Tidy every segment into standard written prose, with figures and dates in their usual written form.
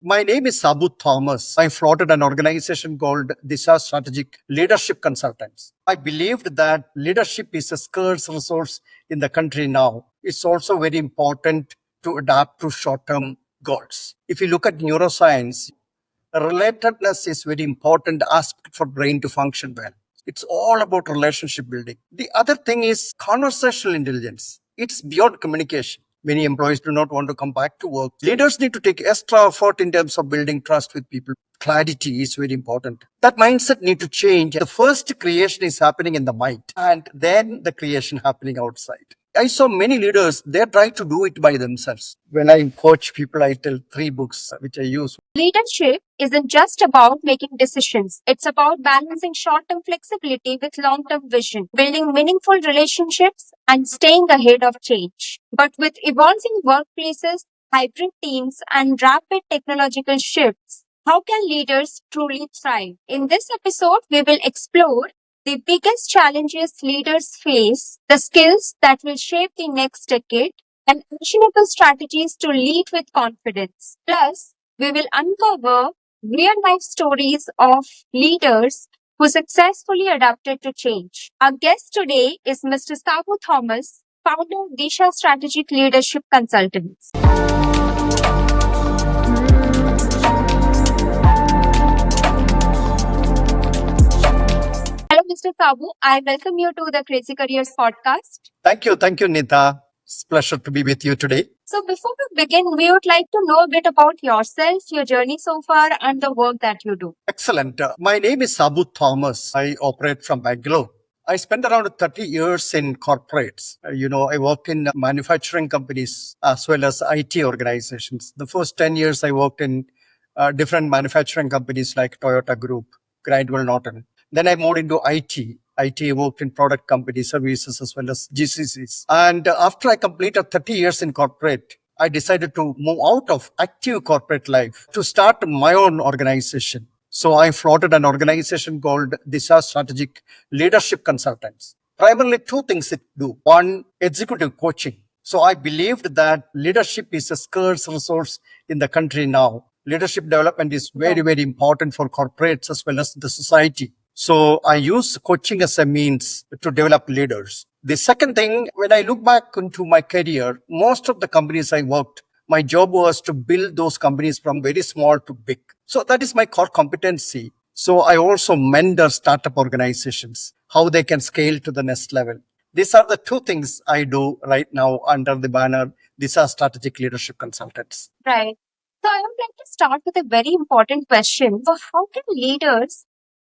My name is Sabu Thomas. I floated an organization called Disha Strategic Leadership Consultants. I believed that leadership is a scarce resource in the country now. It's also very important to adapt to short term goals. If you look at neuroscience, relatedness is very important aspect for brain to function well. It's all about relationship building. The other thing is conversational intelligence. It's beyond communication. Many employees do not want to come back to work. Leaders need to take extra effort in terms of building trust with people. Clarity is very important. That mindset need to change. The first creation is happening in the mind, and then the creation happening outside. I saw many leaders, they try to do it by themselves. When I coach people, I tell three books which I use. Leadership isn't just about making decisions. It's about balancing short-term flexibility with long-term vision, building meaningful relationships, and staying ahead of change. But with evolving workplaces, hybrid teams, and rapid technological shifts, how can leaders truly thrive? In this episode, we will explore the biggest challenges leaders face, the skills that will shape the next decade, and actionable strategies to lead with confidence. Plus, we will uncover real life stories of leaders who successfully adapted to change. Our guest today is Mr. Sabu Thomas, founder of Disha Strategic Leadership Consultants. Hello, Mr. Sabu. I welcome you to the Crazy Careers podcast. Thank you. Thank you, Nita. It's a pleasure to be with you today. So, before we begin, we would like to know a bit about yourself, your journey so far, and the work that you do. Excellent. My name is Sabu Thomas. I operate from Bangalore. I spent around 30 years in corporates. I worked in manufacturing companies as well as IT organizations. The first 10 years, I worked in different manufacturing companies like Toyota Group, Grindwell Norton. Then I moved into IT. IT worked in product company services as well as GCCs. And after I completed 30 years in corporate, I decided to move out of active corporate life to start my own organization. So I floated an organization called Disha Strategic Leadership Consultants. Primarily two things it do. One, executive coaching. So I believed that leadership is a scarce resource in the country now. Leadership development is very, very important for corporates as well as the society. So I use coaching as a means to develop leaders. The second thing, when I look back into my career, most of the companies I worked, my job was to build those companies from very small to big. So that is my core competency. So I also mentor startup organizations, how they can scale to the next level. These are the two things I do right now under the banner, these are strategic leadership consultants. Right. So I would like to start with a very important question. So how can leaders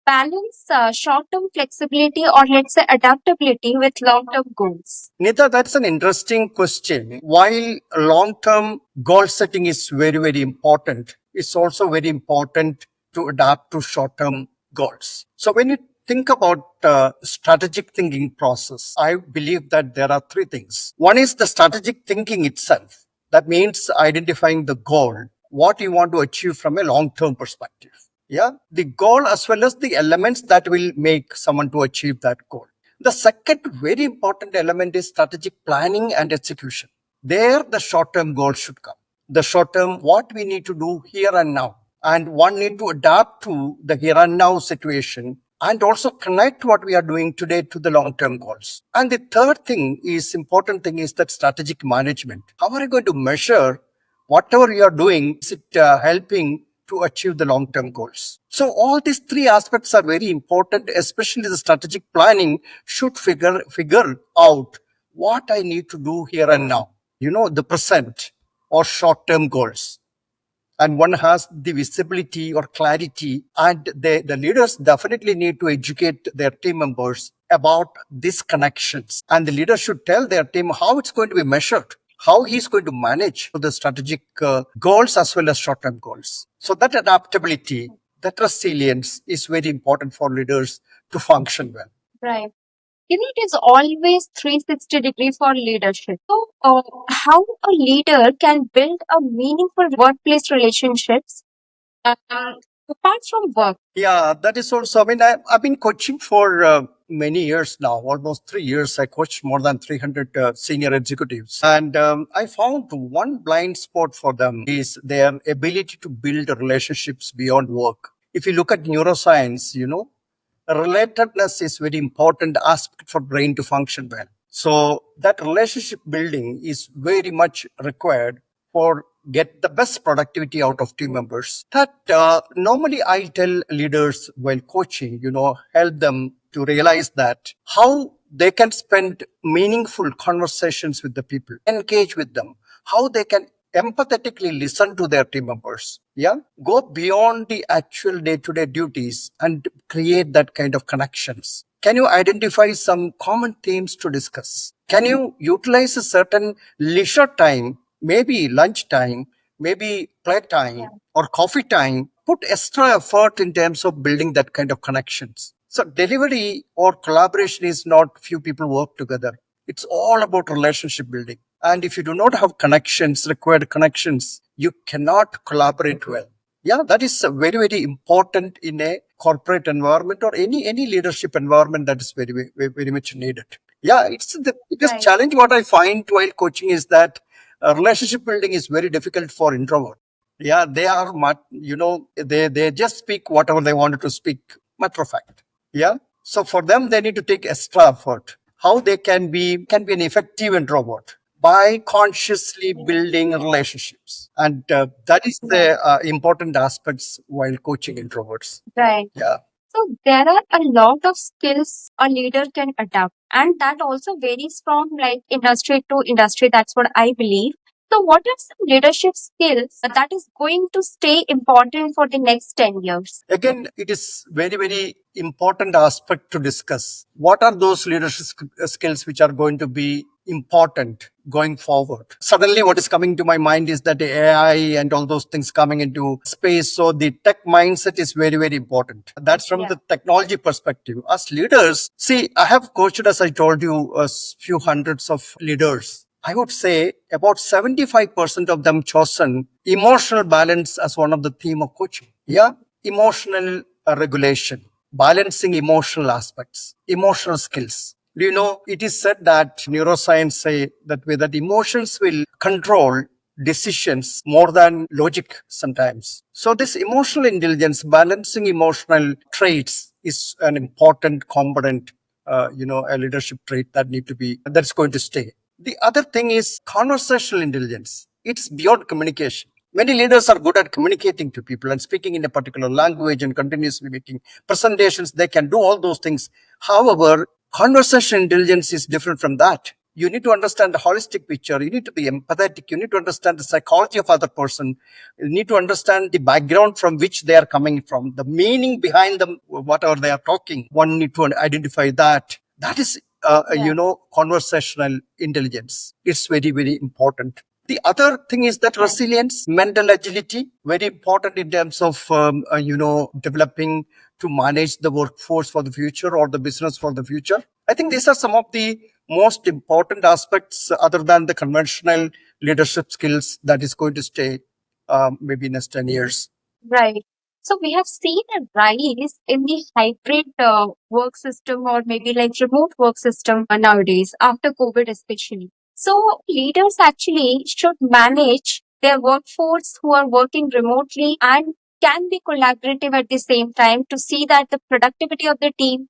balance short-term flexibility or let's say adaptability with long-term goals? Nita, that's an interesting question. While long-term goal setting is very, very important, it's also very important to adapt to short-term goals. So when you think about strategic thinking process, I believe that there are three things. One is the strategic thinking itself. That means identifying the goal, what you want to achieve from a long-term perspective. Yeah, the goal as well as the elements that will make someone to achieve that goal. The second very important element is strategic planning and execution. There, the short term goal should come. The short term, what we need to do here and now. And one need to adapt to the here and now situation and also connect what we are doing today to the long term goals. And the third thing is important thing is that strategic management. How are you going to measure whatever you are doing? Is it helping to achieve the long-term goals? So all these three aspects are very important, especially the strategic planning should figure out what I need to do here and now, the present or short-term goals. And one has the visibility or clarity, and the leaders definitely need to educate their team members about these connections. And the leader should tell their team how it's going to be measured, how he's going to manage the strategic goals as well as short-term goals. So that adaptability, that resilience is very important for leaders to function well. Right. It is always 360 degree for leadership. So, how a leader can build a meaningful workplace relationships, um, apart from work? Yeah, that is also, I mean, I've been coaching for many years now, almost 3 years. I coached more than 300 senior executives. And I found one blind spot for them is their ability to build relationships beyond work. If you look at neuroscience, relatedness is very important aspect for brain to function well. So that relationship building is very much required for get the best productivity out of team members. That normally I tell leaders while coaching, help them to realize that how they can spend meaningful conversations with the people, engage with them, how they can empathetically listen to their team members. Yeah. Go beyond the actual day-to-day duties and create that kind of connections. Can you identify some common themes to discuss? Can you utilize a certain leisure time, maybe lunch time, maybe play time or coffee time? Put extra effort in terms of building that kind of connections. So delivery or collaboration is not few people work together. It's all about relationship building. And if you do not have connections, required connections, you cannot collaborate well. Yeah, that is very, very important in a corporate environment or any leadership environment that is very, very, very much needed. Yeah, it's the biggest challenge. What I find while coaching is that relationship building is very difficult for introvert. Yeah, they are much, they just speak whatever they wanted to speak. Matter of fact. Yeah. So for them, they need to take extra effort. How they can be an effective introvert by consciously building relationships, and that is the important aspects while coaching introverts. Right. Yeah. So there are a lot of skills a leader can adapt, and that also varies from like industry to industry. That's what I believe. So what are some leadership skills that is going to stay important for the next 10 years? Again, it is very, very important aspect to discuss. What are those leadership skills which are going to be important going forward? Suddenly, what is coming to my mind is that the AI and all those things coming into space. So the tech mindset is very, very important. That's from the technology perspective. As leaders, see, I have coached, as I told you, a few hundreds of leaders. I would say about 75% of them chosen emotional balance as one of the theme of coaching. Yeah, emotional regulation, balancing emotional aspects, emotional skills. Do you know, it is said that neuroscience say that way that emotions will control decisions more than logic sometimes. So this emotional intelligence, balancing emotional traits is an important component, a leadership trait that's going to stay. The other thing is conversational intelligence. It's beyond communication. Many leaders are good at communicating to people and speaking in a particular language and continuously making presentations. They can do all those things. However, conversational intelligence is different from that. You need to understand the holistic picture. You need to be empathetic. You need to understand the psychology of other person. You need to understand the background from which they are coming from, the meaning behind them, whatever they are talking. One need to identify that. That is, conversational intelligence. It's very, very important. The other thing is that resilience, mental agility, very important in terms of, developing to manage the workforce for the future or the business for the future. I think these are some of the most important aspects other than the conventional leadership skills that is going to stay maybe next 10 years. Right. So we have seen a rise in the hybrid work system or maybe like remote work system nowadays after COVID especially. So leaders actually should manage their workforce who are working remotely and can be collaborative at the same time to see that the productivity of the team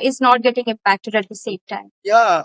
is not getting impacted at the same time. Yeah,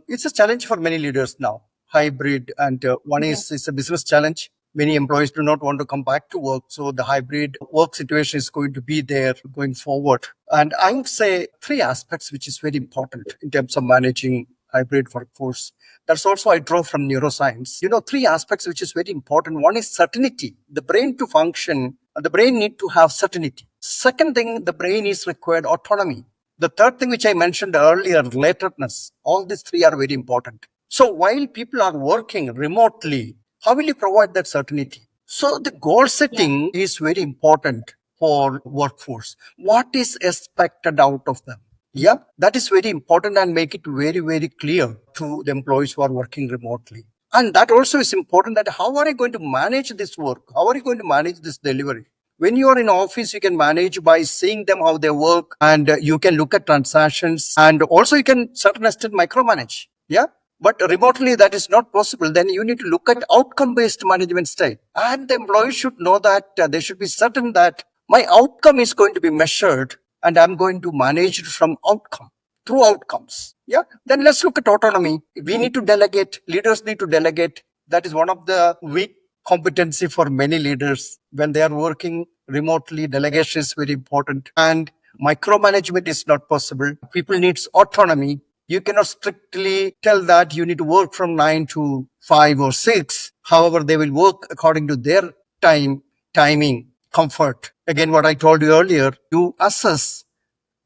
it's a challenge for many leaders now. Hybrid, and one is it's a business challenge. Many employees do not want to come back to work, so the hybrid work situation is going to be there going forward. And I would say three aspects which is very important in terms of managing hybrid workforce. That's also I draw from neuroscience. Three aspects which is very important. One is certainty. The brain to function, the brain need to have certainty. Second thing, the brain is required autonomy. The third thing which I mentioned earlier, relatedness. All these three are very important. So while people are working remotely, how will you provide that certainty? So the goal setting is very important for workforce. What is expected out of them? Yeah, that is very important and make it very, very clear to the employees who are working remotely. And that also is important that how are you going to manage this work? How are you going to manage this delivery? When you are in office, you can manage by seeing them how they work, and you can look at transactions, and also you can certain extent micromanage. Yeah. But remotely, that is not possible. Then you need to look at outcome-based management style. And the employee should know that they should be certain that my outcome is going to be measured and I'm going to manage it from outcome through outcomes. Yeah. Then let's look at autonomy. We need to delegate. Leaders need to delegate. That is one of the weak competency for many leaders. When they are working remotely, delegation is very important. And micromanagement is not possible. People needs autonomy. You cannot strictly tell that you need to work from 9 to 5 or 6. However, they will work according to their timing, comfort. Again, what I told you earlier, you assess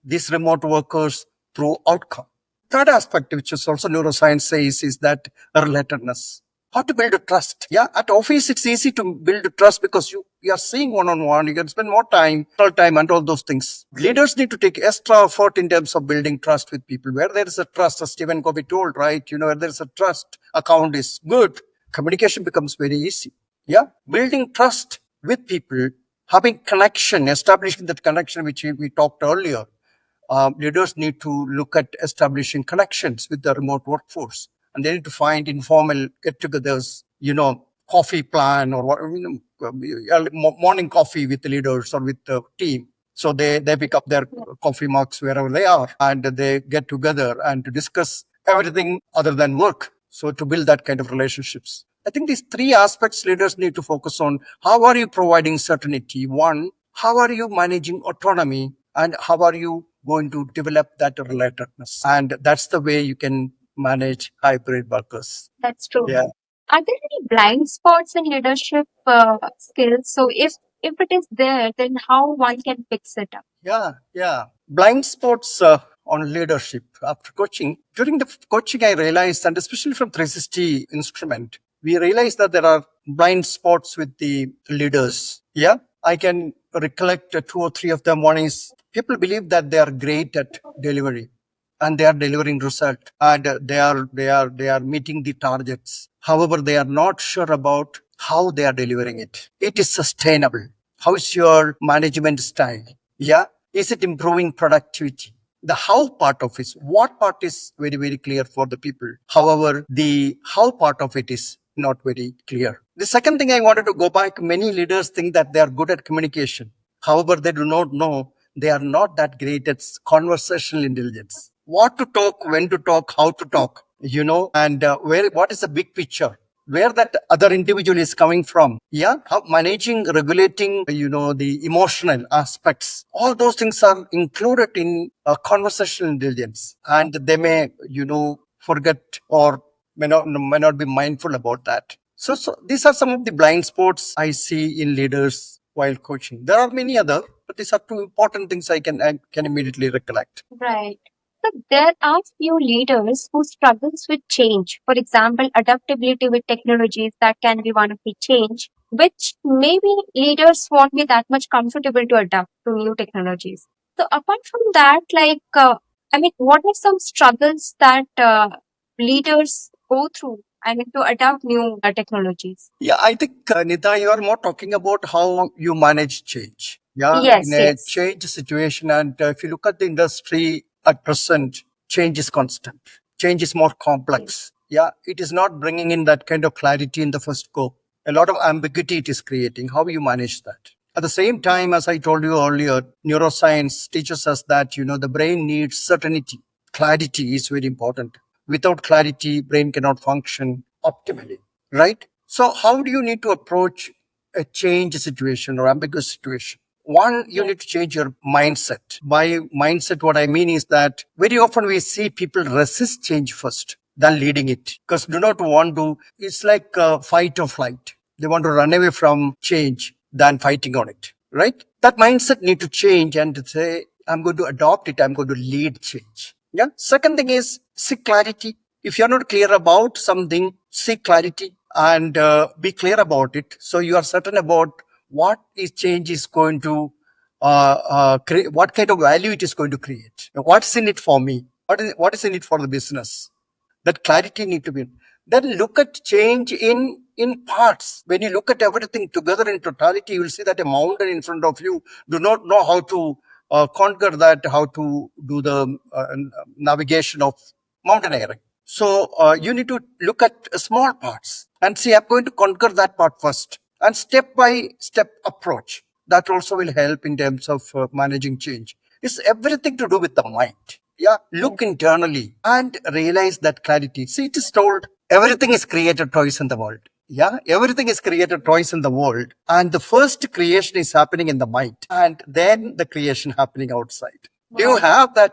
these remote workers through outcome. Third aspect, which is also neuroscience says, is that relatedness. How to build a trust. Yeah, at office, it's easy to build a trust because you are seeing one-on-one, you can spend more time and all those things. Leaders need to take extra effort in terms of building trust with people. Where there is a trust, as Stephen Covey told, right? Where there is a trust, account is good, communication becomes very easy. Yeah, building trust with people, having connection, establishing that connection, which we talked earlier. Leaders need to look at establishing connections with the remote workforce, and they need to find informal get-togethers, coffee plan or morning coffee with the leaders or with the team. So they pick up their coffee mugs wherever they are, and they get together and to discuss everything other than work. So to build that kind of relationships. I think these three aspects leaders need to focus on. How are you providing certainty? One, how are you managing autonomy? And how are you going to develop that relatedness? And that's the way you can manage hybrid workers. That's true. Yeah. Are there any blind spots in leadership skills? So if it is there, then how one can fix it up? Yeah. Blind spots on leadership after coaching. During the coaching, I realized, and especially from 360 instrument, we realized that there are blind spots with the leaders. Yeah. I can recollect two or three of them. One is people believe that they are great at delivery and they are delivering result, and they are meeting the targets. However, they are not sure about how they are delivering it. It is sustainable. How is your management style? Yeah. Is it improving productivity? The how part of it, what part is very, very clear for the people. However, the how part of it is not very clear. The second thing I wanted to go back, many leaders think that they are good at communication. However, they do not know they are not that great at conversational intelligence. What to talk, when to talk, how to talk, and what is the big picture, where that other individual is coming from. Yeah. How managing, regulating, the emotional aspects. All those things are included in conversational intelligence, and they may, forget or may not be mindful about that. So these are some of the blind spots I see in leaders while coaching. There are many other, but these are two important things I can immediately recollect. Right. So there are few leaders who struggles with change. For example, adaptability with technologies, that can be one of the change, which maybe leaders won't be that much comfortable to adapt to new technologies. So apart from that, what are some struggles that leaders go through? To adapt new technologies. Yeah, I think, Nita, you are more talking about how you manage change. Yeah, Yes, in a yes. change situation. And if you look at the industry at present, change is constant. Change is more complex. Yeah, it is not bringing in that kind of clarity in the first go. A lot of ambiguity it is creating. How you manage that? At the same time, as I told you earlier, neuroscience teaches us that, the brain needs certainty. Clarity is very important. Without clarity, brain cannot function optimally, right? So how do you need to approach a change situation or ambiguous situation? One, you need to change your mindset. By mindset, what I mean is that very often we see people resist change first than leading it, because do not want to, it's like fight or flight. They want to run away from change than fighting on it, right? That mindset need to change and say, I'm going to adopt it. I'm going to lead change. Yeah. Second thing is seek clarity. If you're not clear about something, seek clarity and be clear about it. So you are certain about what is change is going to create, what kind of value it is going to create. What's in it for me? What is in it for the business? That clarity need to be. Then look at change in parts. When you look at everything together in totality, you will see that a mountain in front of you do not know how to conquer that, how to do the navigation of mountaineering. So you need to look at small parts and see, I'm going to conquer that part first, and step by step approach. That also will help in terms of managing change. It's everything to do with the mind. Yeah, look internally and realize that clarity. See, it is told everything is created twice in the world. Yeah, everything is created twice in the world. And the first creation is happening in the mind, and then the creation happening outside. Do you have that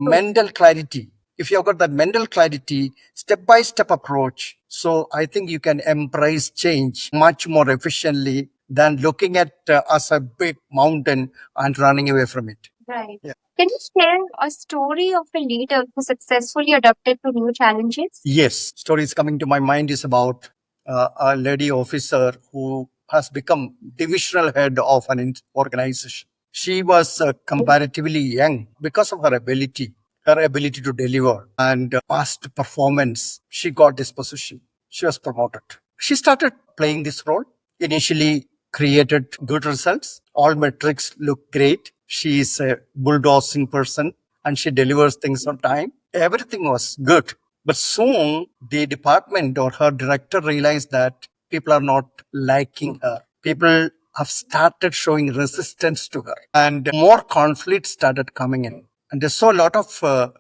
mental clarity? If you've got that mental clarity, step by step approach, so I think you can embrace change much more efficiently than looking at as a big mountain and running away from it. Right. Yeah. Can you share a story of a leader who successfully adapted to new challenges? Yes, stories coming to my mind is about a lady officer who has become divisional head of an organization. She was comparatively young because of her ability to deliver and past performance. She got this position. She was promoted. She started playing this role. Initially created good results. All metrics look great. She is a bulldozing person and she delivers things on time. Everything was good. But soon the department or her director realized that people are not liking her. People have started showing resistance to her, and more conflict started coming in. And they saw a lot of,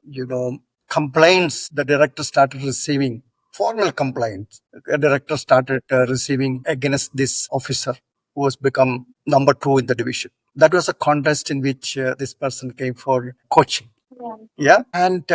complaints the director started receiving, formal complaints. The director started receiving against this officer who has become number 2 in the division. That was a contest in which this person came for coaching. Yeah. And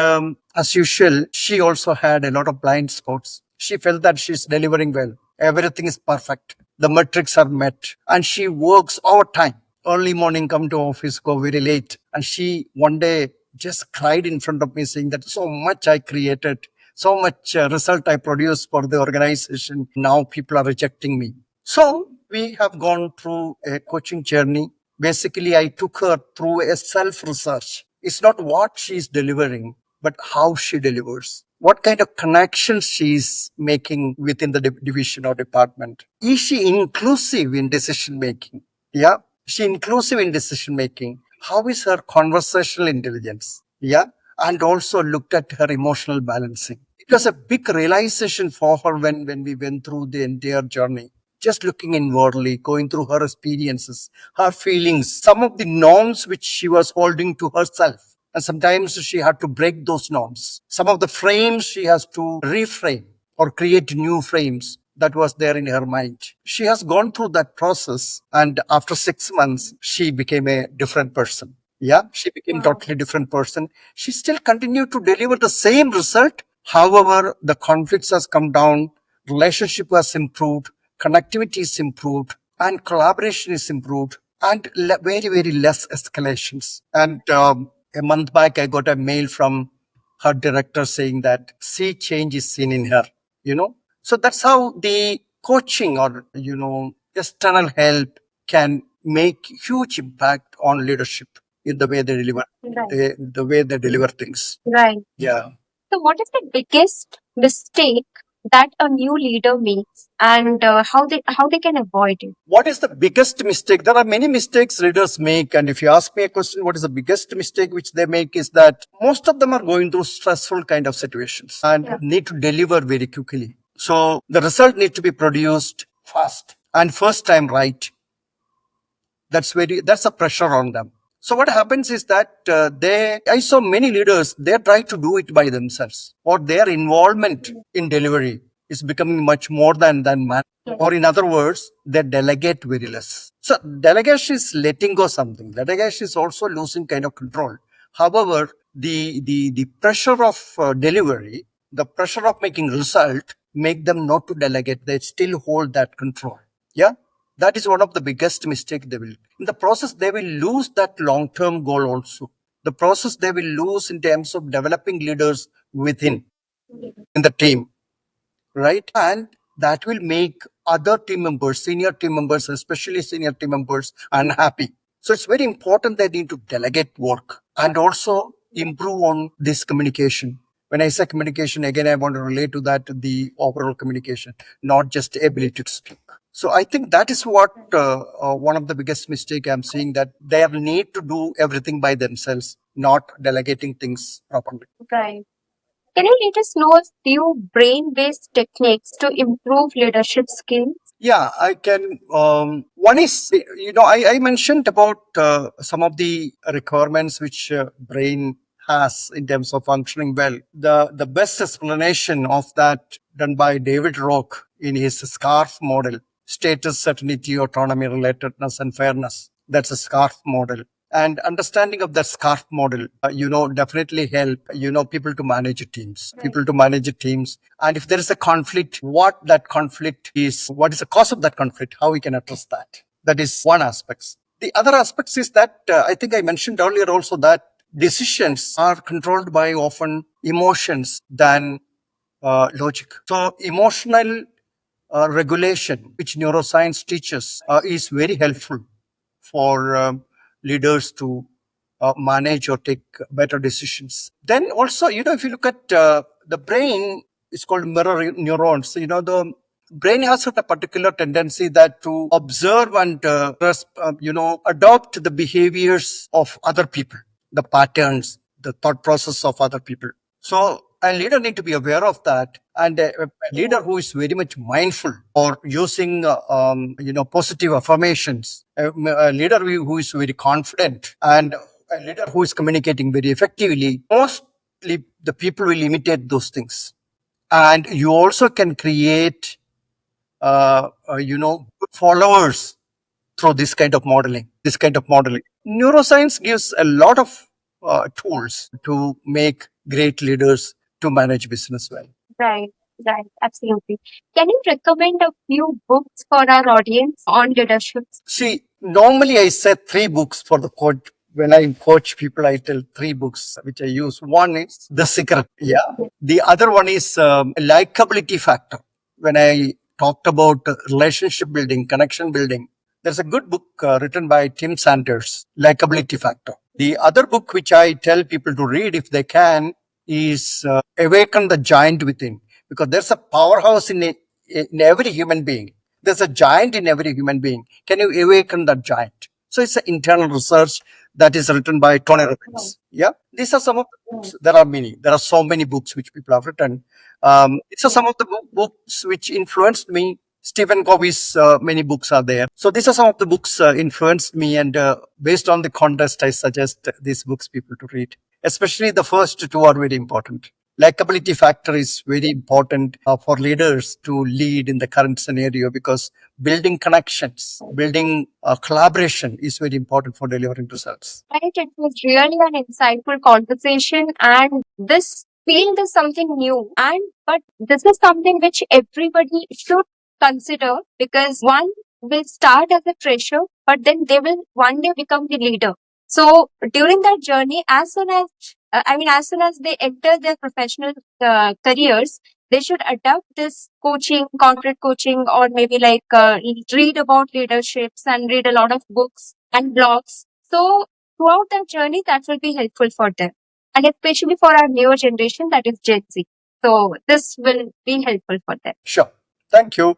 as usual, she also had a lot of blind spots. She felt that she's delivering well. Everything is perfect. The metrics are met. And she works overtime. Early morning, come to office, go very late. And she one day just cried in front of me saying that so much I created, so much result I produced for the organization. Now people are rejecting me. So we have gone through a coaching journey. Basically, I took her through a self-research. It's not what she's delivering, but how she delivers. What kind of connections she's making within the division or department. Is she inclusive in decision making? Yeah. Is she inclusive in decision making? How is her conversational intelligence? Yeah. And also looked at her emotional balancing. It was a big realization for her when we went through the entire journey. Just looking inwardly, going through her experiences, her feelings, some of the norms which she was holding to herself. And sometimes she had to break those norms. Some of the frames she has to reframe or create new frames that was there in her mind. She has gone through that process, and after 6 months, she became a different person. Yeah, she became totally different person. She still continued to deliver the same result. However, the conflicts has come down, relationship has improved, connectivity is improved, and collaboration is improved, and very, very less escalations. And a month back, I got a mail from her director saying that sea change is seen in her, you know. So that's how the coaching or, external help can make huge impact on leadership in the way they deliver, Right. the way they deliver things. Right. Yeah. So, what is the biggest mistake that a new leader makes, and how they can avoid it? What is the biggest mistake? There are many mistakes leaders make. And if you ask me a question, what is the biggest mistake which they make is that most of them are going through stressful kind of situations and need to deliver very quickly. So the result needs to be produced fast and first time right. That's a pressure on them. So what happens is that I saw many leaders, they try to do it by themselves, or their involvement in delivery is becoming much more than man. Or in other words, they delegate very less. So delegation is letting go something. Delegation is also losing kind of control. However, the pressure of delivery, the pressure of making result, make them not to delegate. They still hold that control. Yeah. That is one of the biggest mistake they will. In the process, they will lose that long-term goal also. The process they will lose in terms of developing leaders within in the team, right? And that will make other team members, senior team members, especially senior team members, unhappy. So it's very important they need to delegate work and also improve on this communication. When I say communication, again, I want to relate to that the overall communication, not just ability to speak. So I think that is what one of the biggest mistake I'm seeing, that they need to do everything by themselves, not delegating things properly. Right. Can you let us know a few brain-based techniques to improve leadership skills? Yeah, I can. One is, I mentioned about some of the requirements which brain has in terms of functioning well. The best explanation of that done by David Rock in his SCARF model: status, certainty, autonomy, relatedness, and fairness. That's a SCARF model. And understanding of that SCARF model, definitely help, people to manage teams, and if there is a conflict, what that conflict is, what is the cause of that conflict, how we can address that. That is one aspect. The other aspects is that I think I mentioned earlier also that decisions are controlled by often emotions than logic. So emotional regulation, which neuroscience teaches, is very helpful for leaders to manage or take better decisions. Then also, if you look at the brain, it's called mirror neurons. So, the brain has a particular tendency that to observe and adopt the behaviors of other people, the patterns, the thought process of other people. So a leader need to be aware of that, and a leader who is very much mindful or using positive affirmations, a leader who is very confident, and a leader who is communicating very effectively, mostly the people will imitate those things. And you also can create good followers through this kind of modeling. Neuroscience gives a lot of tools to make great leaders to manage business well. Right, right, absolutely. Can you recommend a few books for our audience on leadership? See, normally I say 3 books for the coach. When I coach people, I tell 3 books which I use. One is The Secret. Yeah. The other one is Likability Factor. When I talked about relationship building, connection building, there's a good book written by Tim Sanders, Likability Factor. The other book which I tell people to read if they can is Awaken the Giant Within, because there's a powerhouse in every human being. There's a giant in every human being. Can you awaken that giant? So it's an internal research that is written by Tony Robbins. Yeah, these are some of the books. There are many. There are so many books which people have written. These are some of the books which influenced me. Stephen Covey's many books are there. So these are some of the books influenced me, and based on the context, I suggest these books people to read. Especially the first 2 are very important. Likability factor is very important for leaders to lead in the current scenario, because building connections, building collaboration is very important for delivering results. Right, it was really an insightful conversation, and this field is something new, and but this is something which everybody should consider, because one will start as a fresher, but then they will one day become the leader. So during that journey, as soon as they enter their professional careers, they should adopt this coaching, corporate coaching, or maybe like read about leaderships and read a lot of books and blogs. So throughout that journey, that will be helpful for them, and especially for our newer generation, that is Gen Z. So this will be helpful for them. Sure. Thank you.